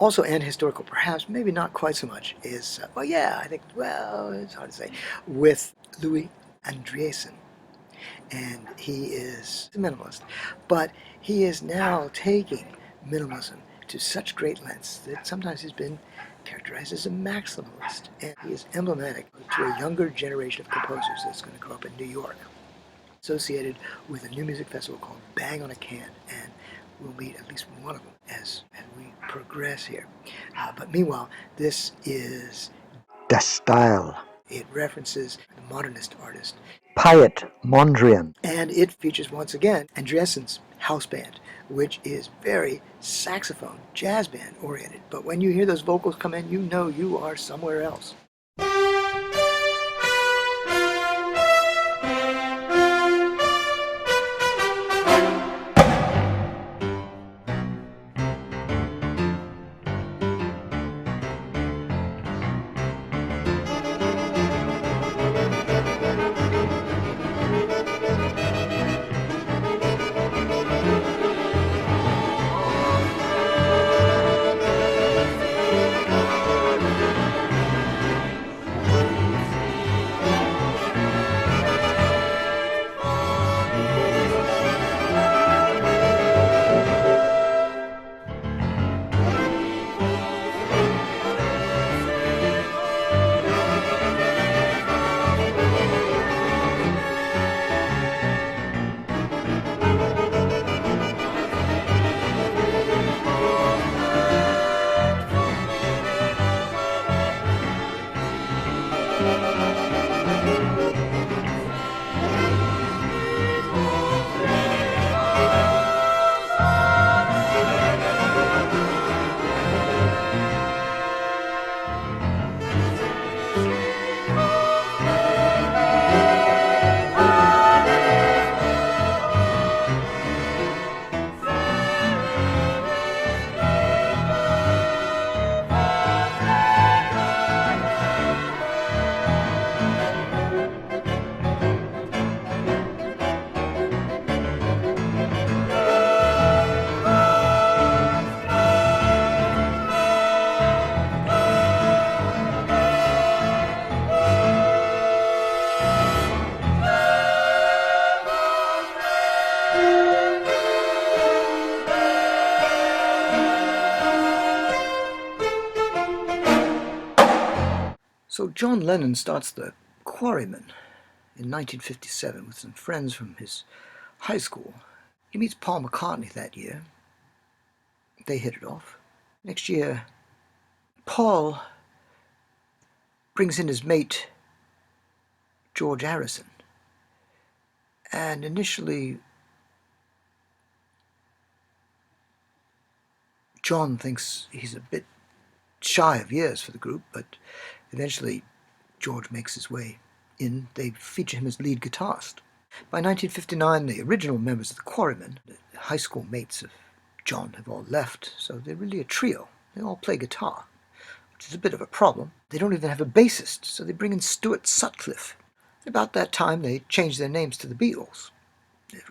Also, and historical, perhaps, maybe not quite so much, is, well, yeah, I think, well, it's hard to say, with Louis Andriessen. And he is a minimalist. But he is now taking minimalism to such great lengths that sometimes he's been characterized as a maximalist. And he is emblematic to a younger generation of composers that's going to grow up in New York, associated with a new music festival called Bang on a Can. And we'll meet at least one of them as we progress here. But meanwhile, this is Das Style. It references the modernist artist Piet Mondrian. And it features once again Andriessen's house band, which is very saxophone, jazz band oriented. But when you hear those vocals come in, you know you are somewhere else. So John Lennon starts the Quarrymen in 1957 with some friends from his high school. He meets Paul McCartney that year. They hit it off. Next year, Paul brings in his mate, George Harrison. And initially, John thinks he's a bit shy of years for the group, but eventually George makes his way in. They feature him as lead guitarist. By 1959, the original members of the Quarrymen, the high school mates of John, have all left, so they're really a trio. They all play guitar, which is a bit of a problem. They don't even have a bassist, so they bring in Stuart Sutcliffe. About that time, they changed their names to the Beatles.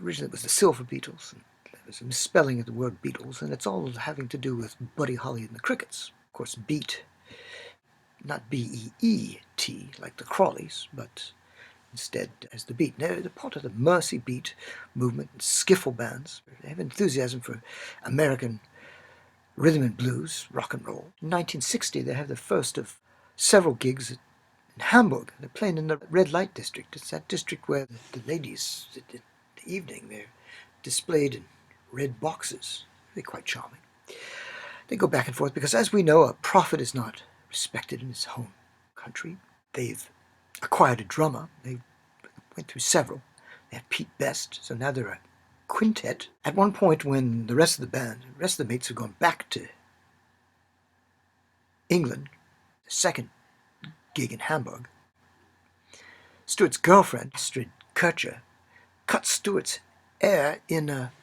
Originally, it was the Silver Beatles. And there was a misspelling of the word Beatles, and it's all having to do with Buddy Holly and the Crickets. Of course, Beat, not B-E-E-T, like the Crawleys, but instead as the Beat. They're part of the Mercy Beat movement, skiffle bands. They have enthusiasm for American rhythm and blues, rock and roll. In 1960, they have the first of several gigs in Hamburg. They're playing in the red light district. It's that district where the ladies, in the evening, they're displayed in red boxes. They're quite charming. They go back and forth because, as we know, a prophet is not respected in his home country. They've acquired a drummer. They went through several. They had Pete Best, so now they're a quintet. At one point, when the rest of the band, the rest of the mates have gone back to England, the second gig in Hamburg, Stuart's girlfriend, Astrid Kircher, cut Stuart's hair in a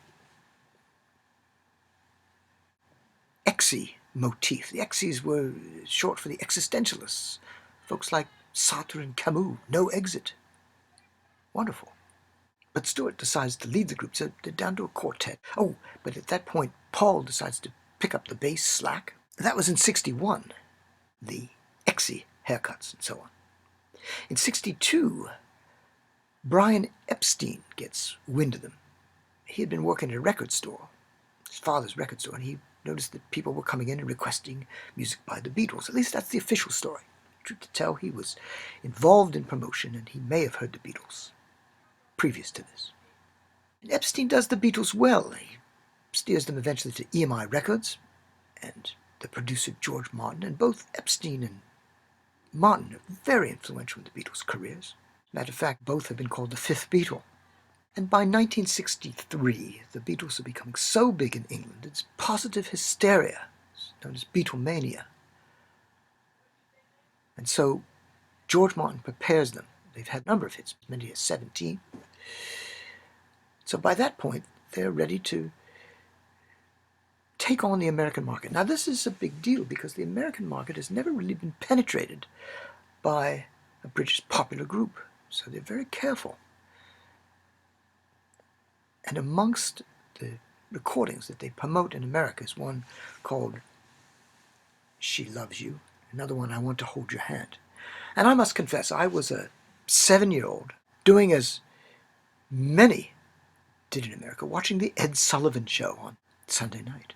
exi motif. The exis were short for the existentialists, folks like Sartre and Camus. No exit. Wonderful. But Stuart decides to leave the group, so they're down to a quartet. Oh, but at that point, Paul decides to pick up the bass slack. That was in 61, the Exy haircuts and so on. In 62, Brian Epstein gets wind of them. He had been working at a record store, his father's record store, and he noticed that people were coming in and requesting music by the Beatles. At least that's the official story. Truth to tell, he was involved in promotion, and he may have heard the Beatles previous to this. And Epstein does the Beatles well. He steers them eventually to EMI Records and the producer George Martin, and both Epstein and Martin are very influential in the Beatles' careers. Matter of fact, both have been called the fifth Beatle. And by 1963, the Beatles are becoming so big in England, it's positive hysteria. It's known as Beatlemania. And so George Martin prepares them. They've had a number of hits, as many as 17. So by that point, they're ready to take on the American market. Now this is a big deal because the American market has never really been penetrated by a British popular group. So they're very careful. And amongst the recordings that they promote in America is one called She Loves You, another one, I Want to Hold Your Hand. And I must confess, I was a 7-year-old doing as many did in America, watching the Ed Sullivan Show on Sunday night.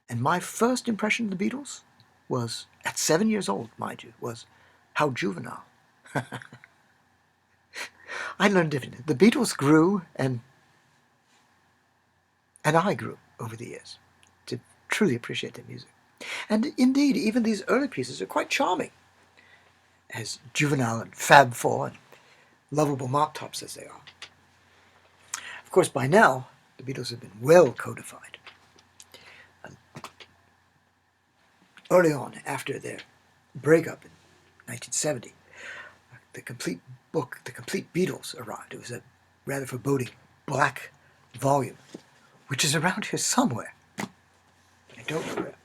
And my first impression of the Beatles was, at 7 years old, mind you, was how juvenile. I learned differently. The Beatles grew, and I grew over the years to truly appreciate their music. And indeed, even these early pieces are quite charming, as juvenile and Fab Four and lovable mop tops as they are. Of course, by now, the Beatles have been well codified. Early on, after their breakup in 1970, the complete book, The Complete Beatles, arrived. It was a rather foreboding black volume, which is around here somewhere. I don't know where.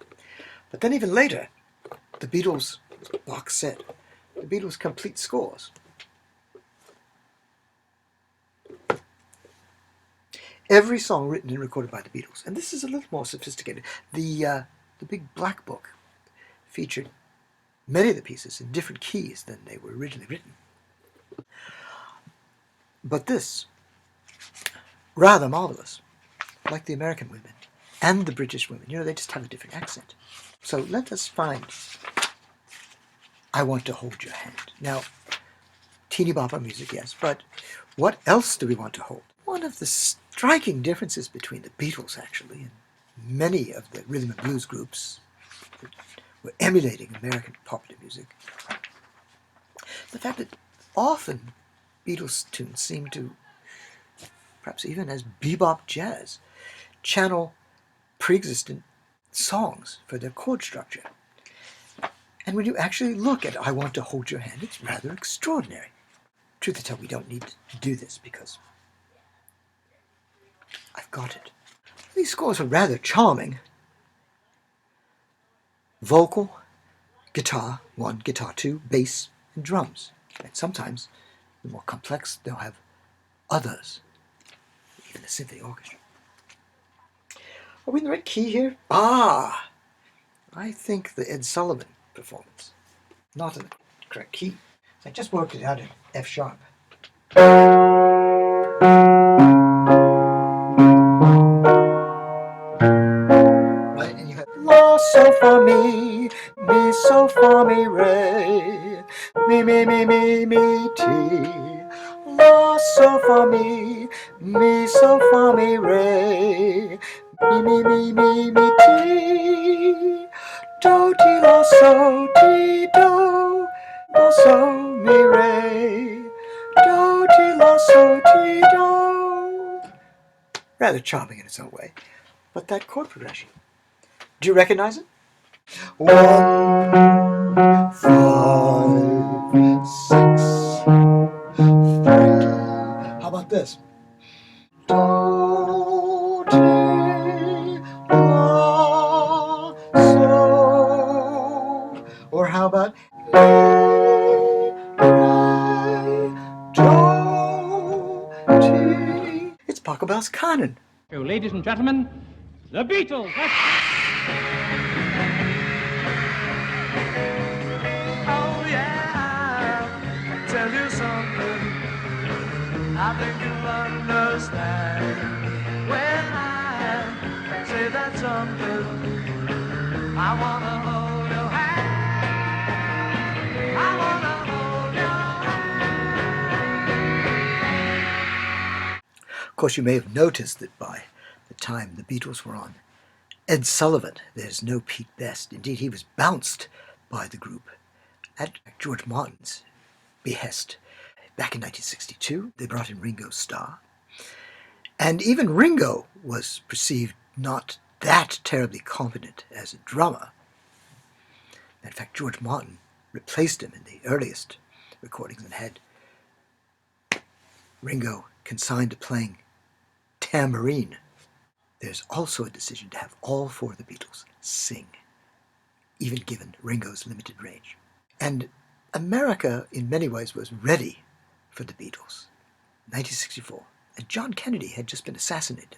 But then even later, the Beatles box set, the Beatles Complete Scores. Every song written and recorded by the Beatles. And this is a little more sophisticated. The big black book featured many of the pieces in different keys than they were originally written. But this, rather marvelous, like the American women and the British women, they just have a different accent. So let us find I Want to Hold Your Hand. Now, teeny bopper music, yes, but what else do we want to hold? One of the striking differences between the Beatles, actually, and many of the rhythm and blues groups that were emulating American popular music, the fact that often Beatles tunes seem to, perhaps even as bebop jazz, channel pre-existent songs for their chord structure. And when you actually look at I Want to Hold Your Hand, it's rather extraordinary. Truth to tell, we don't need to do this because I've got it. These scores are rather charming. Vocal, guitar 1, guitar 2, bass, and drums. And sometimes, the more complex, they'll have others, even a symphony orchestra. Are we in the right key here? Ah! I think the Ed Sullivan performance, not in the correct key. I just worked it out in F sharp. Right, and you have La, so, fa, mi so, fa, mi, re, mi, ti. La, so, fa, mi so, fa, mi, re, mi, ti. Do, ti, la, so, ti, do, la, so, mi, re, do, ti, la, so, ti, do. Rather charming in its own way. But that chord progression, do you recognize it? 1, 5, 6, 3. How about this? Do, ti, la, so. Or how about mi, re, do, ti. It's Pachelbel's Canon. Ladies and gentlemen, the Beatles. I think you'll understand when I say that something. I wanna hold your hand. I wanna hold your hand. Of course, you may have noticed that by the time the Beatles were on Ed Sullivan, there's no Pete Best. Indeed, he was bounced by the group at George Martin's behest. Back in 1962, they brought in Ringo Starr. And even Ringo was perceived not that terribly competent as a drummer. In fact, George Martin replaced him in the earliest recordings and had Ringo consigned to playing tambourine. There's also a decision to have all four of the Beatles sing, even given Ringo's limited range. And America, in many ways, was ready for the Beatles. 1964. And John Kennedy had just been assassinated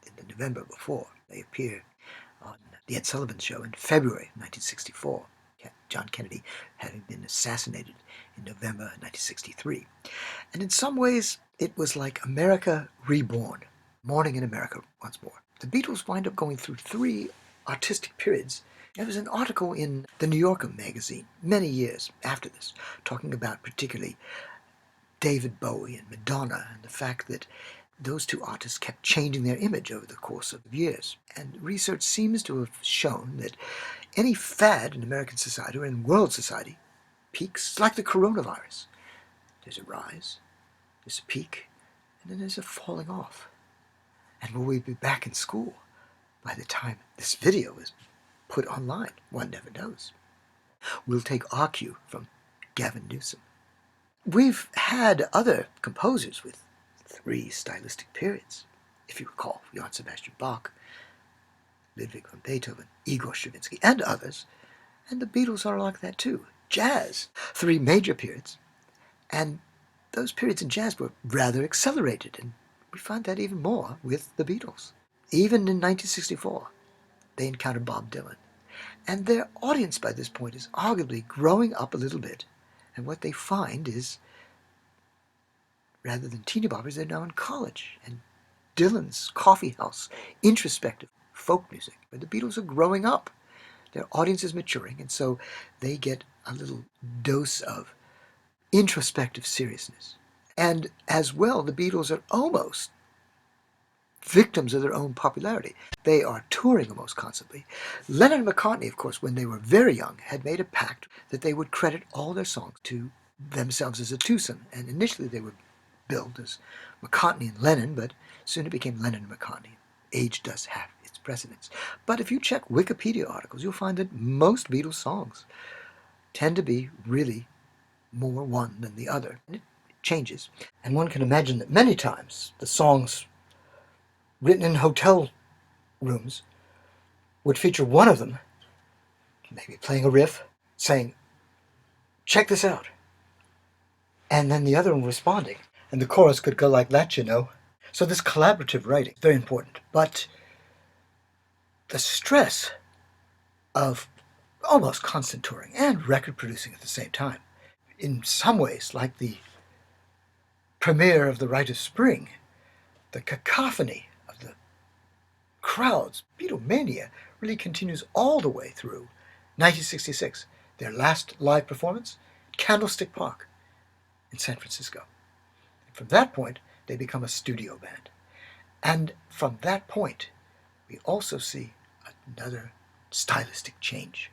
in the November before. They appear on the Ed Sullivan Show in February 1964. John Kennedy having been assassinated in November 1963. And in some ways, it was like America reborn. Morning in America once more. The Beatles wind up going through three artistic periods. There was an article in the New Yorker magazine many years after this, talking about particularly David Bowie and Madonna and the fact that those two artists kept changing their image over the course of years. And research seems to have shown that any fad in American society or in world society peaks like the coronavirus. There's a rise, there's a peak, and then there's a falling off. And will we be back in school by the time this video is put online? One never knows. We'll take our cue from Gavin Newsom. We've had other composers with three stylistic periods. If you recall, Johann Sebastian Bach, Ludwig van Beethoven, Igor Stravinsky, and others. And the Beatles are like that too. Jazz, three major periods. And those periods in jazz were rather accelerated, and we find that even more with the Beatles. Even in 1964, they encountered Bob Dylan. And their audience by this point is arguably growing up a little bit. And what they find is, rather than teeny boppers, they're now in college. And Dylan's coffee house, introspective folk music, where the Beatles are growing up. Their audience is maturing, and so they get a little dose of introspective seriousness. And as well, the Beatles are almost victims of their own popularity. They are touring almost constantly. Lennon and McCartney, of course, when they were very young, had made a pact that they would credit all their songs to themselves as a twosome. And initially they were billed as McCartney and Lennon, but soon it became Lennon and McCartney. Age does have its precedence. But if you check Wikipedia articles, you'll find that most Beatles songs tend to be really more one than the other. And it changes. And one can imagine that many times the songs written in hotel rooms would feature one of them maybe playing a riff, saying, check this out. And then the other one responding. And the chorus could go like that, you know. So this collaborative writing is very important. But the stress of almost constant touring and record producing at the same time, in some ways, like the premiere of The Rite of Spring, the cacophony of the crowds, Beatlemania, really continues all the way through 1966, their last live performance, Candlestick Park in San Francisco. And from that point, they become a studio band. And from that point, we also see another stylistic change.